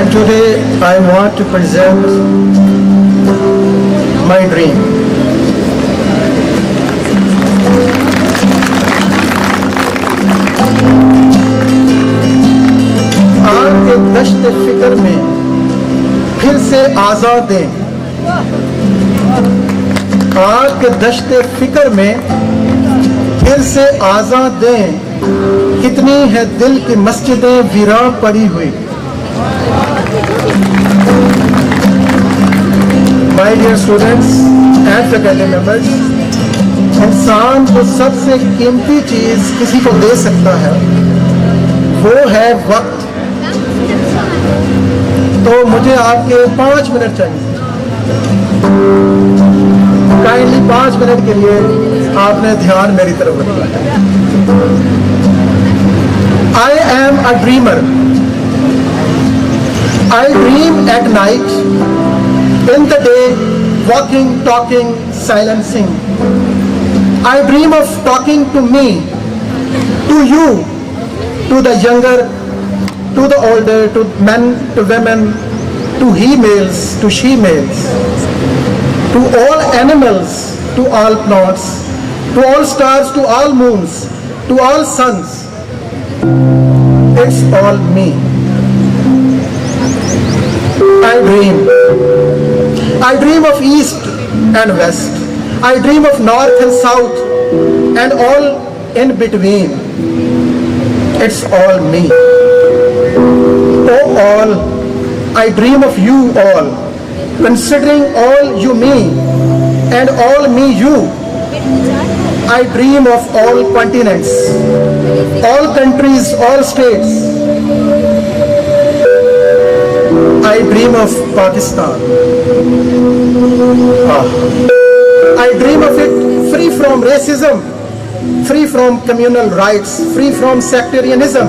And today I want to present my dream. आज के दश्त फिक्र में फिर से आजाद दें, आज के दश्त फिक्र में फिर से आजाद दें, कितनी है दिल की मस्जिदें वीरान पड़ी हुई। My dear students and faculty members, इंसान को सबसे कीमती चीज किसी को दे सकता है वो है वक्त। तो मुझे आपके 5 मिनट चाहिए। काइंडली 5 मिनट के लिए आपने ध्यान मेरी तरफ रखना है। I am a dreamer. I dream at night, in the day, walking, talking, silencing. I dream of talking to me, to you, to the younger, to the older, to men, to women, to he-males, to she-males, to all animals, to all plants, to all stars, to all moons, to all suns. It's all me. I dream of east and west. I dream of north and south and all in between. It's all me. Oh all, I dream of you all, considering all you me and all me you. I dream of all continents, all countries, all states. I dream of Pakistan. I dream of it free from racism, free from communal rights, free from sectarianism,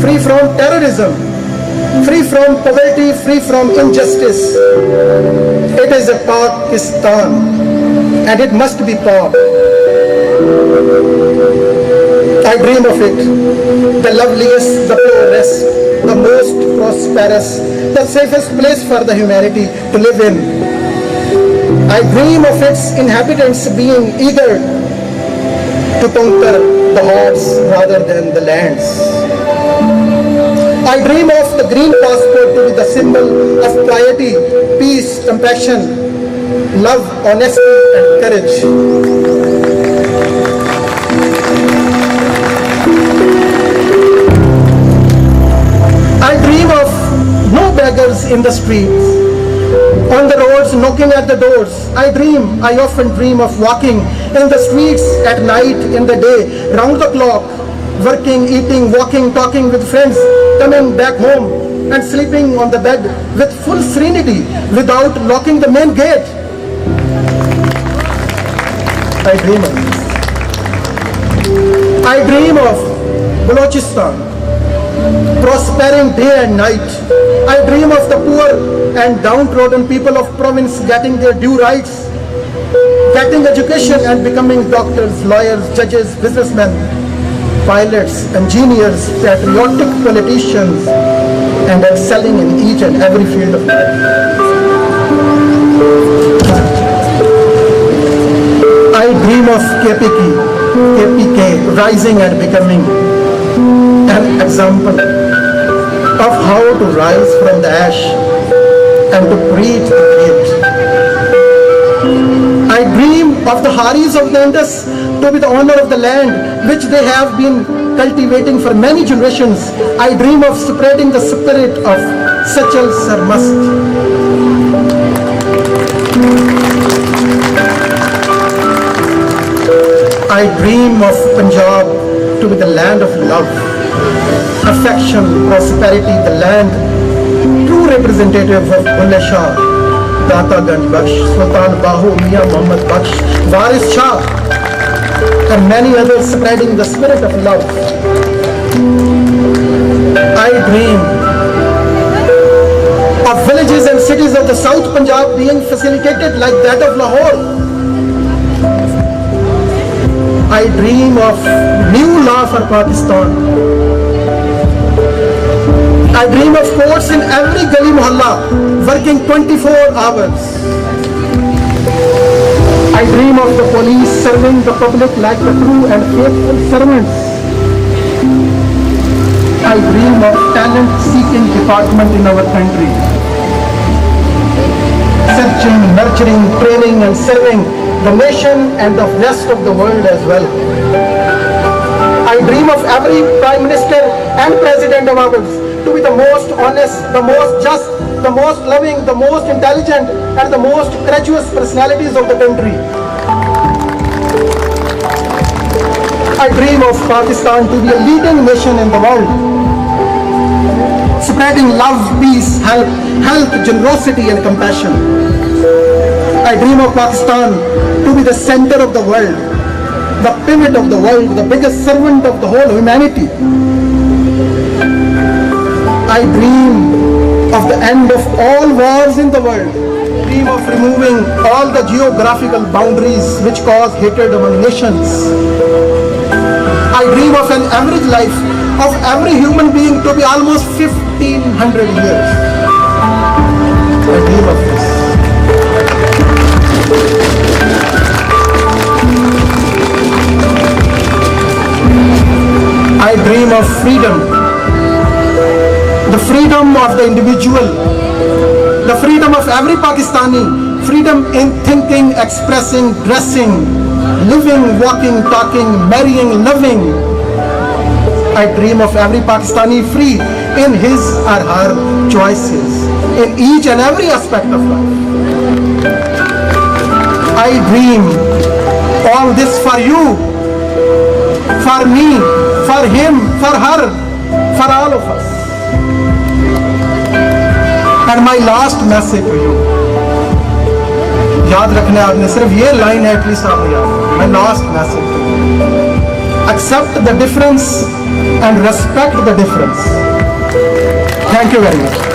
free from terrorism, free from poverty, free from injustice. It is a Pakistan and it must be Pak. I dream of it, the loveliest, the purest, the most prosperous, the safest place for the humanity to live in. I dream of its inhabitants being eager to conquer the hearts rather than the lands. I dream of the green passport to be the symbol of piety, peace, compassion, love, honesty, and courage. I dream of no beggars in the streets, on the roads, knocking at the doors. I often dream of walking in the streets at night, in the day, round the clock, working, eating, walking, talking with friends, coming back home and sleeping on the bed with full serenity without locking the main gate. I dream of this. I dream of Balochistan, prospering day and night. I dream of the poor and downtrodden people of province getting their due rights, getting education and becoming doctors, lawyers, judges, businessmen, pilots, engineers, patriotic politicians, and excelling in each and every field of life. I dream of KPK rising and becoming an example of how to rise from the ash and to preach the great. I dream of the Haris of the Indus to be the owner of the land which they have been cultivating for many generations. I dream of spreading the spirit of Sachal Sarmast. I dream of Punjab to be the land of love, affection, prosperity, the land, true representative of Bulle Shah, Data Ganj Baksh, Sultan Bahu, Mian Muhammad Baksh, Waris Shah, and many others spreading the spirit of love. I dream of villages and cities of the South Punjab being facilitated like that of Lahore. I dream of new law for Pakistan. I dream of courts in every gully mohalla, working 24 hours. I dream of the police serving the public like the true and faithful servants. I dream of talent-seeking department in our country, searching, nurturing, training and serving the nation and the rest of the world as well. I dream of every Prime Minister and President of ours to be the most honest, the most just, the most loving, the most intelligent and the most courageous personalities of the country. I dream of Pakistan to be a leading nation in the world, spreading love, peace, health, generosity and compassion. I dream of Pakistan to be the center of the world, the pivot of the world, the biggest servant of the whole humanity. I dream of the end of all wars in the world. I dream of removing all the geographical boundaries which cause hatred among nations. I dream of an average life of every human being to be almost 1500 years. I dream of this. I dream of freedom, the freedom of the individual, the freedom of every Pakistani, freedom in thinking, expressing, dressing, living, walking, talking, marrying, loving. I dream of every Pakistani free in his or her choices, in each and every aspect of life. I dream all this for you, for me, for him, for her, for all of us. And my last message to you, याद रखना है आपने, सिर्फ ये line है at least आपने याद. My last message to you: accept the difference and respect the difference. Thank you very much.